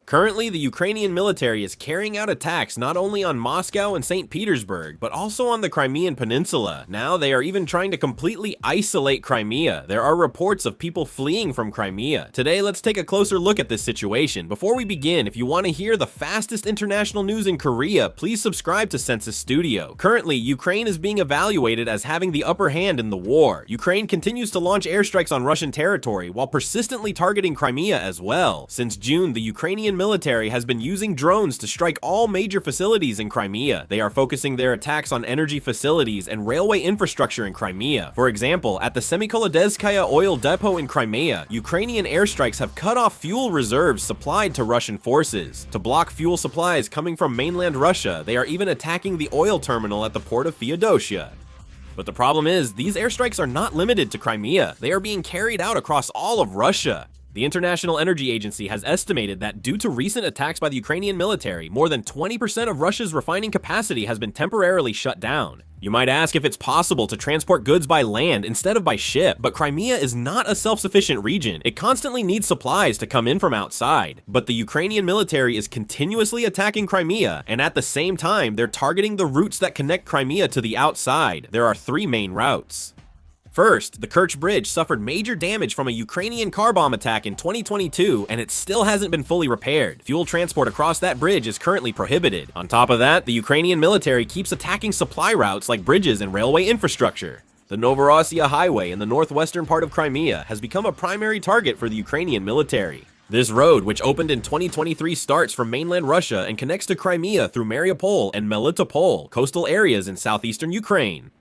Currently, the Ukrainian military is carrying out attacks not only on Moscow and St. Petersburg, but also on the Crimean Peninsula. Now, they are even trying to completely isolate Crimea. There are reports of people fleeing from Crimea. Today, let's take a closer look at this situation. Before we begin, if you want to hear the fastest international news in Korea, please subscribe to Census Studio. Currently, Ukraine is being evaluated as having the upper hand in the war. Ukraine continues to launch airstrikes on Russian territory while persistently targeting Crimea as well. Since June, the Ukrainian military has been using drones to strike all major facilities in Crimea. They are focusing their attacks on energy facilities and railway infrastructure in Crimea. For example, at the Semikholodezskaya oil depot in Crimea, Ukrainian airstrikes have cut off fuel reserves supplied to Russian forces. To block fuel supplies coming from mainland Russia, they are even attacking the oil terminal at the port of Feodosia. But the problem is, these airstrikes are not limited to Crimea. They are being carried out across all of Russia. The International Energy Agency has estimated that due to recent attacks by the Ukrainian military, more than 20% of Russia's refining capacity has been temporarily shut down. You might ask if it's possible to transport goods by land instead of by ship, but Crimea is not a self-sufficient region. It constantly needs supplies to come in from outside. But the Ukrainian military is continuously attacking Crimea, and at the same time, they're targeting the routes that connect Crimea to the outside. There are three main routes. First, the Kerch Bridge suffered major damage from a Ukrainian car bomb attack in 2022, and it still hasn't been fully repaired. Fuel transport across that bridge is currently prohibited. On top of that, the Ukrainian military keeps attacking supply routes like bridges and railway infrastructure. The Novorossiya Highway in the northwestern part of Crimea has become a primary target for the Ukrainian military. This road, which opened in 2023, starts from mainland Russia and connects to Crimea through Mariupol and Melitopol, coastal areas in southeastern Ukraine.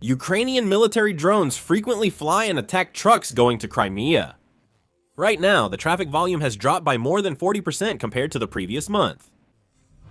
Ukrainian military drones frequently fly and attack trucks going to Crimea. Right now, the traffic volume has dropped by more than 40% compared to the previous month.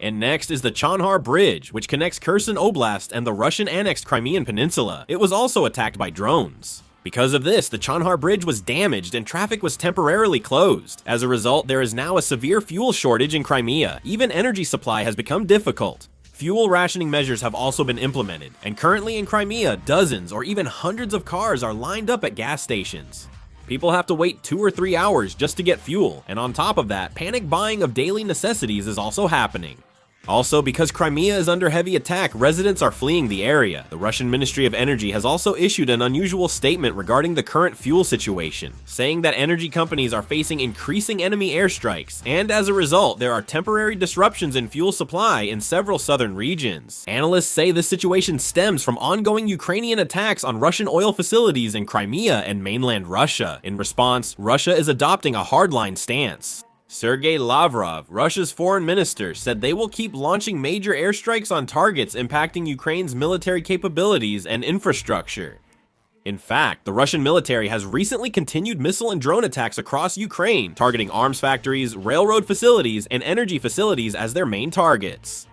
And next is the Chonhar Bridge, which connects Kherson Oblast and the Russian-annexed Crimean Peninsula. It was also attacked by drones. Because of this, the Chonhar Bridge was damaged and traffic was temporarily closed. As a result, there is now a severe fuel shortage in Crimea. Even energy supply has become difficult. Fuel rationing measures have also been implemented, and currently in Crimea, dozens or even hundreds of cars are lined up at gas stations. People have to wait 2 or 3 hours just to get fuel, and on top of that, panic buying of daily necessities is also happening. Also, because Crimea is under heavy attack, residents are fleeing the area. The Russian Ministry of Energy has also issued an unusual statement regarding the current fuel situation, saying that energy companies are facing increasing enemy airstrikes, and as a result, there are temporary disruptions in fuel supply in several southern regions. Analysts say this situation stems from ongoing Ukrainian attacks on Russian oil facilities in Crimea and mainland Russia. In response, Russia is adopting a hardline stance. Sergei Lavrov, Russia's foreign minister, said they will keep launching major airstrikes on targets impacting Ukraine's military capabilities and infrastructure. In fact, the Russian military has recently continued missile and drone attacks across Ukraine, targeting arms factories, railroad facilities, and energy facilities as their main targets.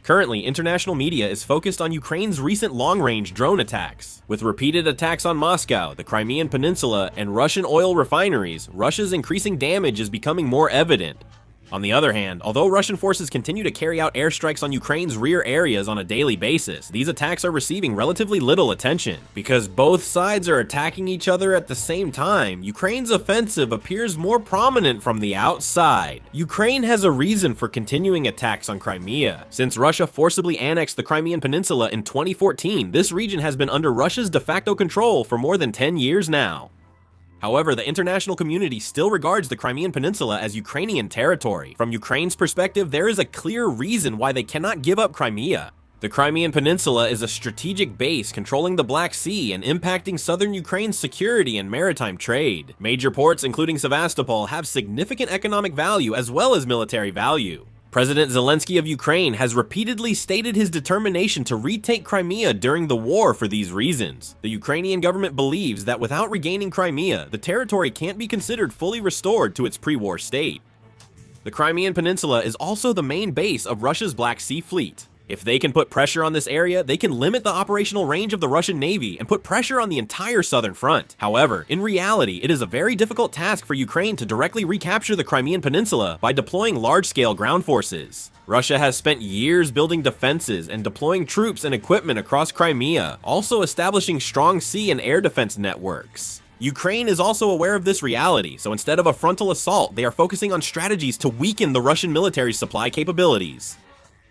Currently, international media is focused on Ukraine's recent long-range drone attacks. With repeated attacks on Moscow, the Crimean Peninsula, and Russian oil refineries, Russia's increasing damage is becoming more evident. On the other hand, although Russian forces continue to carry out airstrikes on Ukraine's rear areas on a daily basis, these attacks are receiving relatively little attention. Because both sides are attacking each other at the same time, Ukraine's offensive appears more prominent from the outside. Ukraine has a reason for continuing attacks on Crimea. Since Russia forcibly annexed the Crimean Peninsula in 2014, this region has been under Russia's de facto control for more than 10 years now. However, the international community still regards the Crimean Peninsula as Ukrainian territory. From Ukraine's perspective, there is a clear reason why they cannot give up Crimea. The Crimean Peninsula is a strategic base controlling the Black Sea and impacting southern Ukraine's security and maritime trade. Major ports, including Sevastopol, have significant economic value as well as military value. President Zelensky of Ukraine has repeatedly stated his determination to retake Crimea during the war for these reasons. The Ukrainian government believes that without regaining Crimea, the territory can't be considered fully restored to its pre-war state. The Crimean Peninsula is also the main base of Russia's Black Sea Fleet. If they can put pressure on this area, they can limit the operational range of the Russian Navy and put pressure on the entire southern front. However, in reality, it is a very difficult task for Ukraine to directly recapture the Crimean Peninsula by deploying large-scale ground forces. Russia has spent years building defenses and deploying troops and equipment across Crimea, also establishing strong sea and air defense networks. Ukraine is also aware of this reality, so instead of a frontal assault, they are focusing on strategies to weaken the Russian military's supply capabilities.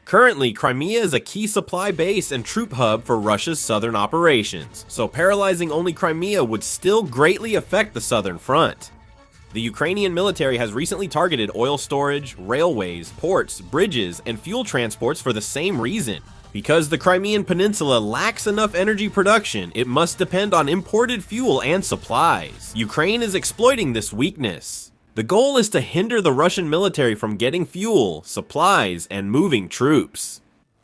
Currently, Crimea is a key supply base and troop hub for Russia's southern operations, so paralyzing only Crimea would still greatly affect the southern front. The Ukrainian military has recently targeted oil storage, railways, ports, bridges, and fuel transports for the same reason. Because the Crimean Peninsula lacks enough energy production, it must depend on imported fuel and supplies. Ukraine is exploiting this weakness. The goal is to hinder the Russian military from getting fuel, supplies, and moving troops.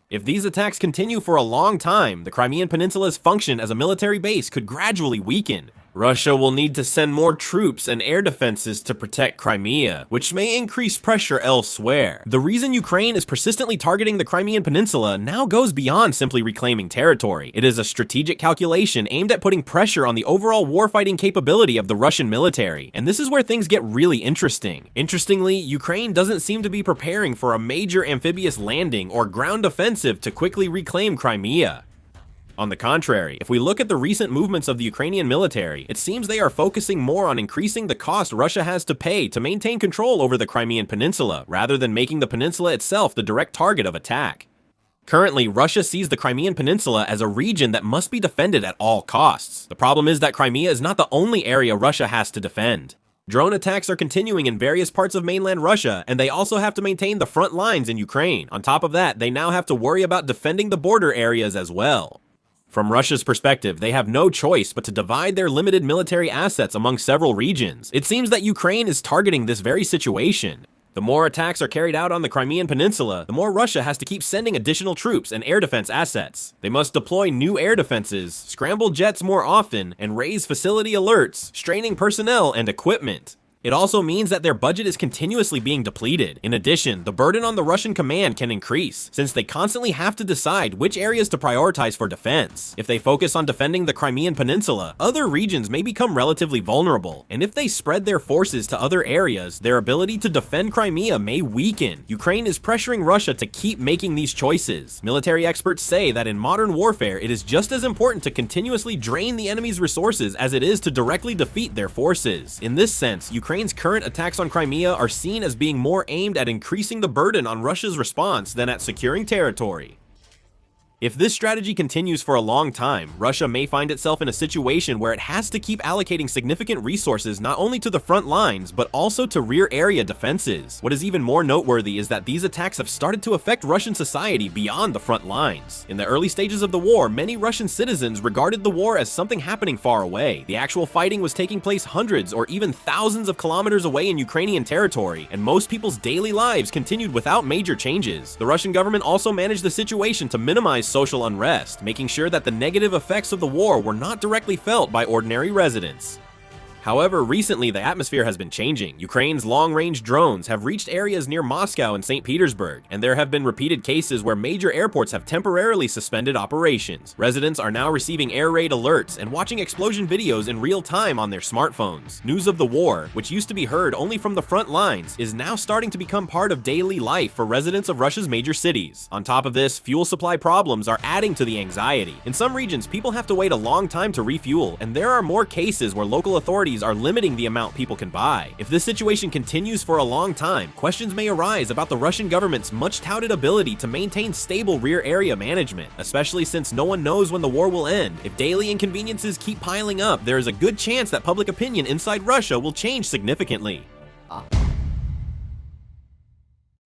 If these attacks continue for a long time, the Crimean Peninsula's function as a military base could gradually weaken. Russia will need to send more troops and air defenses to protect Crimea, which may increase pressure elsewhere. The reason Ukraine is persistently targeting the Crimean Peninsula now goes beyond simply reclaiming territory. It is a strategic calculation aimed at putting pressure on the overall warfighting capability of the Russian military, and this is where things get really interesting. Interestingly, Ukraine doesn't seem to be preparing for a major amphibious landing or ground offensive to quickly reclaim Crimea. On the contrary, if we look at the recent movements of the Ukrainian military, it seems they are focusing more on increasing the cost Russia has to pay to maintain control over the Crimean Peninsula, rather than making the peninsula itself the direct target of attack. Currently, Russia sees the Crimean Peninsula as a region that must be defended at all costs. The problem is that Crimea is not the only area Russia has to defend. Drone attacks are continuing in various parts of mainland Russia, and they also have to maintain the front lines in Ukraine. On top of that, they now have to worry about defending the border areas as well. From Russia's perspective, they have no choice but to divide their limited military assets among several regions. It seems that Ukraine is targeting this very situation. The more attacks are carried out on the Crimean Peninsula, the more Russia has to keep sending additional troops and air defense assets. They must deploy new air defenses, scramble jets more often, and raise facility alerts, straining personnel and equipment. It also means that their budget is continuously being depleted. In addition, the burden on the Russian command can increase, since they constantly have to decide which areas to prioritize for defense. If they focus on defending the Crimean Peninsula, other regions may become relatively vulnerable, and if they spread their forces to other areas, their ability to defend Crimea may weaken. Ukraine is pressuring Russia to keep making these choices. Military experts say that in modern warfare, it is just as important to continuously drain the enemy's resources as it is to directly defeat their forces. In this sense, Ukraine's current attacks on Crimea are seen as being more aimed at increasing the burden on Russia's response than at securing territory. If this strategy continues for a long time, Russia may find itself in a situation where it has to keep allocating significant resources not only to the front lines, but also to rear area defenses. What is even more noteworthy is that these attacks have started to affect Russian society beyond the front lines. In the early stages of the war, many Russian citizens regarded the war as something happening far away. The actual fighting was taking place hundreds or even thousands of kilometers away in Ukrainian territory, and most people's daily lives continued without major changes. The Russian government also managed the situation to minimize social unrest, making sure that the negative effects of the war were not directly felt by ordinary residents. However, recently the atmosphere has been changing. Ukraine's long-range drones have reached areas near Moscow and St. Petersburg, and there have been repeated cases where major airports have temporarily suspended operations. Residents are now receiving air raid alerts and watching explosion videos in real time on their smartphones. News of the war, which used to be heard only from the front lines, is now starting to become part of daily life for residents of Russia's major cities. On top of this, fuel supply problems are adding to the anxiety. In some regions, people have to wait a long time to refuel, and there are more cases where local authorities are limiting the amount people can buy. If this situation continues for a long time, questions may arise about the Russian government's much-touted ability to maintain stable rear area management, especially since no one knows when the war will end. If daily inconveniences keep piling up, there is a good chance that public opinion inside Russia will change significantly.